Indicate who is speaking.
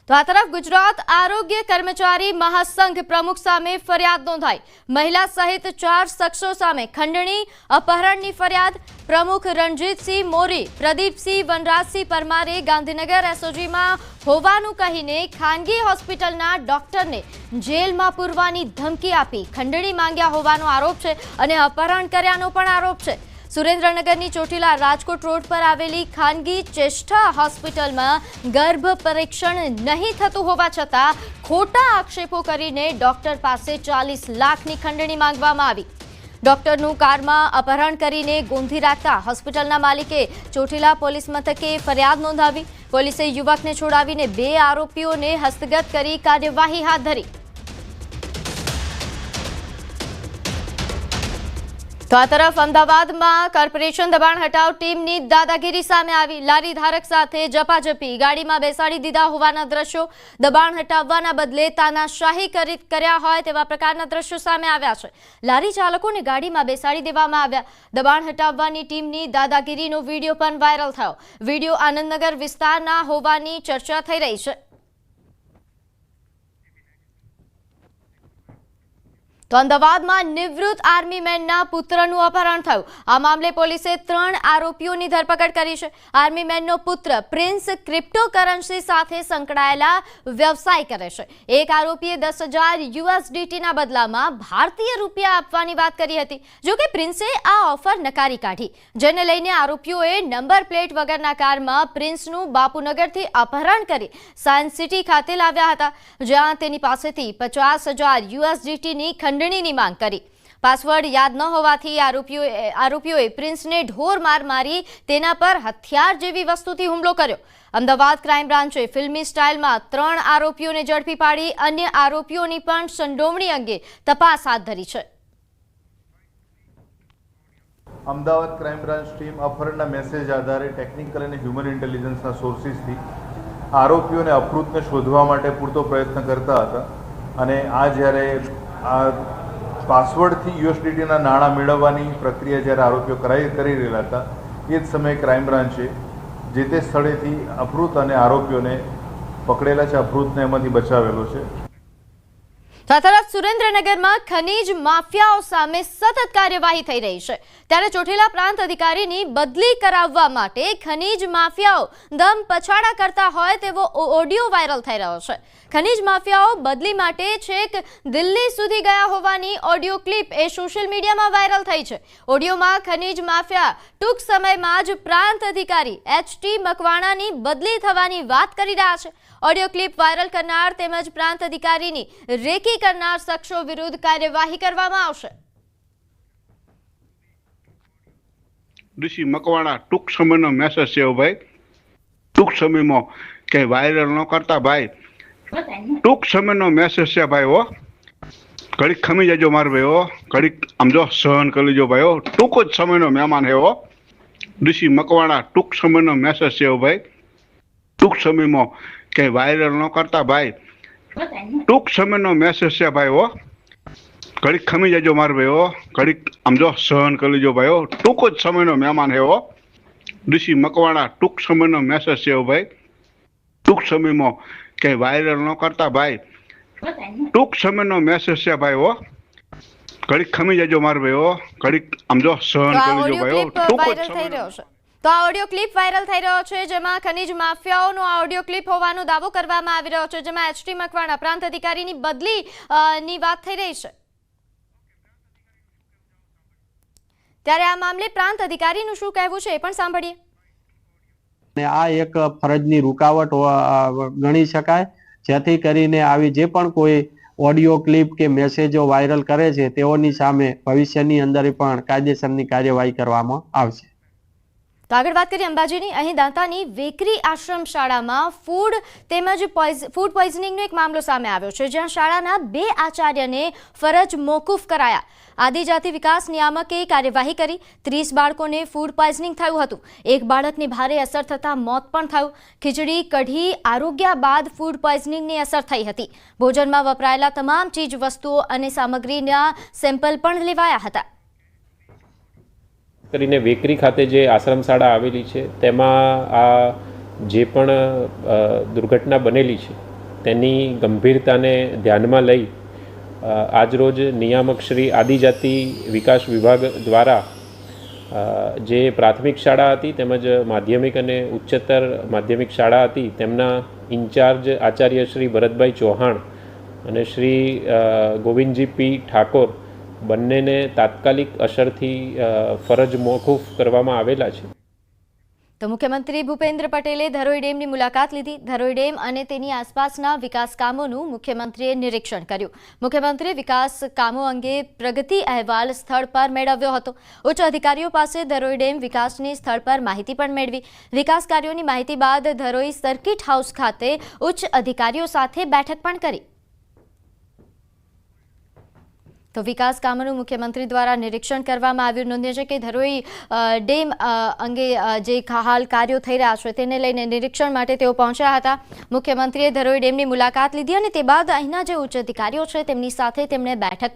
Speaker 1: તો આ તરફ ગુજરાત આરોગ્ય કર્મચારી મહાસંઘ પ્રમુખ સામે ફરિયાદ નોંધાઈ। મહિલા સહિત 4 શખ્સો સામે ખંડણી અપહરણની ફરિયાદ। પ્રમુખ રણજીતસિંહ મોરી, પ્રદીપસિંહ વનરાજસિંહ પરમારે ગાંધીનગર એસઓજીમાં હોવાનું કહીને ખાનગી હોસ્પિટલના ડોક્ટરને જેલમાં પૂરવાની ધમકી આપી ખંડણી માંગ્યા હોવાનો આરોપ છે અને અપહરણ કર્યાનો પણ આરોપ છે। સુરેન્દ્રનગરની ચોટીલા રાજકોટ રોડ પર આવેલી ખાનગી ચેષ્ટા હોસ્પિટલમાં ગર્ભ પરીક્ષણ નહીં થતું હોવા છતાં ખોટા આક્ષેપો કરીને ડોક્ટર પાસે 40 લાખની ખંડણી માંગવામાં આવી। ડોક્ટરનું કારમાં અપહરણ કરીને ગોંધી રાખતા હોસ્પિટલના માલિકે ચોટીલા પોલીસ મથકે ફરિયાદ નોંધાવી। પોલીસે યુવકને છોડાવીને 2 આરોપીઓને હસ્તગત કરી કાર્યવાહી હાથ ધરી। તો આ તરફ અમદાવાદમાં કોર્પોરેશન દબાણ હટાવ ટીમની દાદાગીરી સામે આવી। લારી ધારક સાથે ઝપાઝપી, ગાડીમાં બેસાડી દીધા હોવાના દ્રશ્યો, દબાણ હટાવવાના બદલે તાનાશાહી કર્યા હોય તેવા પ્રકારના દ્રશ્યો સામે આવ્યા છે। લારી ચાલકોને ગાડીમાં બેસાડી દેવામાં આવ્યા। દબાણ હટાવવાની ટીમની દાદાગીરીનો વિડીયો પણ વાયરલ થયો। વિડીયો આનંદનગર વિસ્તારના હોવાની ચર્ચા થઈ રહી છે। તો અમદાવાદમાં નિવૃત્ત આર્મી મેનના પુત્રનું અપહરણ થયું। આ મામલે પોલીસે 3 આરોપીઓની ધરપકડ કરી છે। આર્મી મેનનો પુત્ર પ્રિન્સ ક્રિપ્ટોકરન્સી સાથે સંકળાયેલા વ્યવસાય કરે છે। એક આરોપીએ $10,000 ના બદલામાં ભારતીય રૂપિયા આપવાની વાત કરી હતી। જો કે પ્રિન્સે આ ઓફર નકારી કાઢી, જેને લઈને આરોપીઓએ નંબર પ્લેટ વગરના કારમાં પ્રિન્સનું બાપુનગરથી અપહરણ કરી સાયન્સ સિટી ખાતે લાવ્યા હતા, જ્યાં તેની પાસેથી $50,000ની ખંડણીની માંગ કરી। પાસવર્ડ યાદ ન હોવાથી આરોપીઓએ પ્રિન્સને ઢોર માર મારી તેના પર હથિયાર જેવી વસ્તુથી હુમલો કર્યો। અમદાવાદ ક્રાઇમ બ્રાન્ચે ફિલ્મી સ્ટાઇલમાં 3 આરોપીઓને ઝડપી પાડી અન્ય આરોપીઓની પણ સંડોવણી અંગે તપાસ હાથ ધરી છે।
Speaker 2: અમદાવાદ ક્રાઇમ બ્રાન્ચ ટીમ અપહરણના મેસેજ આધારે ટેકનિકલ અને હ્યુમન ઇન્ટેલિજન્સના સોર્સિસથી આરોપીઓને અપહૃતને શોધવા માટે પૂરતો પ્રયત્ન કરતા હતા અને આ જ્યારે આ પાસવર્ડથી USDTના નાણાં મેળવવાની પ્રક્રિયા જ્યારે આરોપીઓ કરી રહેલા હતા એ જ સમયે ક્રાઇમ બ્રાન્ચે જે તે સ્થળેથી અપહૃત અને આરોપીઓને પકડેલા છે, અપહૃતને એમાંથી બચાવેલો છે।
Speaker 1: આ તરફ સુરેન્દ્રનગરમાં ખનીજ માફિયાઓ સામે સતત કાર્યવાહી થઈ રહી છે, ત્યારે ચોટીલા પ્રાંત અધિકારીની બદલી કરાવવા માટે ખનીજ માફિયાઓ દમ પછાડા કરતા હોય તેવો ઓડિયો વાયરલ થઈ રહ્યો છે। ખનીજ માફિયાઓ બદલી માટે છેક દિલ્હી સુધી ગયા હોવાની ઓડિયો ક્લિપ એ સોશિયલ મીડિયામાં વાયરલ થઈ છે। ઓડિયોમાં ખનીજ માફિયા ટૂંક સમયમાં જ પ્રાંત અધિકારી HT મકવાણાની બદલી થવાની વાત કરી રહ્યા છે। ઓડિયો ક્લિપ વાયરલ કરનાર તેમજ પ્રાંત અધિકારીની રેકી કરનાર શખ્સો વિરુદ્ધ કાર્યવાહી કરવામાં આવશે।
Speaker 3: ઋષિ મકવાણા ટૂંક સમયનો મેસેજ છે ભાઈ, ટૂંક સમયમાં કે વાયરલ ન કરતા ભાઈ, ટૂંક સમયનો મેસેજ છે ભાઈ। હો ઘડીક ખમી જજો માર ભાઈ, હો ઘડીક આમ જો સહન કરી લેજો ભાઈ, હો ટૂંક જ સમયનો મહેમાન છે। હો ઋષિ મકવાણા ટૂંક સમયનો મેસેજ છે ભાઈ, ટૂંક સમયમાં કે વાયરલ ન કરતા ભાઈ, ટૂંક સમયનો મેસેજ છે ભાઈ। હો ઘડીક ખમી જજો માર ભાઈ, હો ઘડીક આમ જો સહન કરી લેજો ભાઈ, હો ટૂંક જ સમયનો મહેમાન છે। હો ઋષિ મકવાણા ટૂંક સમયનો મેસેજ છે ભાઈ, ટૂંક સમયમાં કે વાયરલ ન કરતા ભાઈ, ટૂંક સમયનો મેસેજ છે ભાઈ। હો ઘડીક ખમી જજો માર ભાઈ, હો ઘડીક આમ જો સહન કરી લેજો ભાઈ, હો ટૂંક જ સમયનો।
Speaker 1: તો આ ઓડિયો ક્લિપ વાયરલ થઈ રહ્યો છે, જેમાં ખનીજ માફિયાઓનો આ ઓડિયો ક્લિપ હોવાનો દાવો કરવામાં આવી રહ્યો છે, જેમાં HT મકવાણા પ્રાંત અધિકારીની બદલી ની વાત થઈ રહી છે। ત્યારે આ મામલે પ્રાંત અધિકારીનું શું કહેવું છે એ પણ સાંભળીએ।
Speaker 4: આ એક ફરજની રૂકાવટ ગણી શકાય, જેથી કરીને આવી જે પણ કોઈ ઓડિયો ક્લિપ કે મેસેજો વાયરલ કરે છે તેઓની સામે ભવિષ્યની અંદર પણ કાયદેસરની કાર્યવાહી કરવામાં આવશે।
Speaker 1: તો આગળ વાત કરીએ અંબાજીની। અહીં દાંતાની વેકરી આશ્રમ શાળામાં ફૂડ પોઈઝનિંગનો એક મામલો સામે આવ્યો છે, જ્યાં શાળાના 2 આચાર્યને ફરજ મોકૂફ કરાયા। આદિજાતિ વિકાસ નિયામકે કાર્યવાહી કરી। 30 બાળકોને ફૂડ પોઈઝનિંગ થયું હતું। એક બાળકને ભારે અસર થતાં મોત પણ થયું। ખીચડી કઢી આરોગ્ય બાદ ફૂડ પોઈઝનિંગની અસર થઈ હતી। ભોજનમાં વપરાયેલા તમામ ચીજ વસ્તુઓ અને સામગ્રીના સેમ્પલ પણ લેવાયા હતા।
Speaker 5: કરીને વેકરી ખાતે જે આશ્રમ શાળા આવેલી છે તેમાં આ જે પણ દુર્ઘટના બનેલી છે તેની ગંભીરતાને ધ્યાનમાં લઈ આજરોજ નિયામક શ્રી આદિજાતિ વિકાસ વિભાગ દ્વારા જે પ્રાથમિક શાળા હતી તેમજ માધ્યમિક અને ઉચ્ચતર માધ્યમિક શાળા હતી તેમના ઇન્ચાર્જ આચાર્ય શ્રી ભરતભાઈ ચૌહાણ અને શ્રી ગોવિંદજી પી ઠાકોર બંનેને તાત્કાલિક અસરથી ફરજ મોકૂફ કરવામાં આવેલા છે.
Speaker 1: તો મુખ્યમંત્રી ભૂપેન્દ્ર પટેલે ધરોઈ ડેમની મુલાકાત લીધી. ધરોઈ ડેમ અને તેની આસપાસના વિકાસ કામોનું મુખ્યમંત્રીએ નિરીક્ષણ કર્યું. મુખ્યમંત્રીએ વિકાસ કામો અંગે પ્રગતિ અહેવાલ સ્થળ પર મેળવ્યો હતો. ઉચ્ચ અધિકારીઓ પાસે ધરોઈ ડેમ વિકાસની સ્થળ પર માહિતી પણ મેળવી. વિકાસ કાર્યોની માહિતી બાદ ધરોઈ સર્કિટ હાઉસ ખાતે ઉચ્ચ અધિકારીઓ સાથે બેઠક પણ કરી. તો વિકાસ કામોનું મુખ્યમંત્રી દ્વારા નિરીક્ષણ કરવામાં આવ્યું. નોંધ્ય છે કે ધરોઈ ડેમ અંગે જે હાલ કાર્યો થઈ રહ્યા છે તેને લઈને નિરીક્ષણ માટે તેઓ પહોંચ્યા હતા. મુખ્યમંત્રીએ ધરોઈ ડેમની મુલાકાત લીધી અને તે બાદ અહીંના જે ઉચ્ચ અધિકારીઓ છે તેમની સાથે તેમણે બેઠક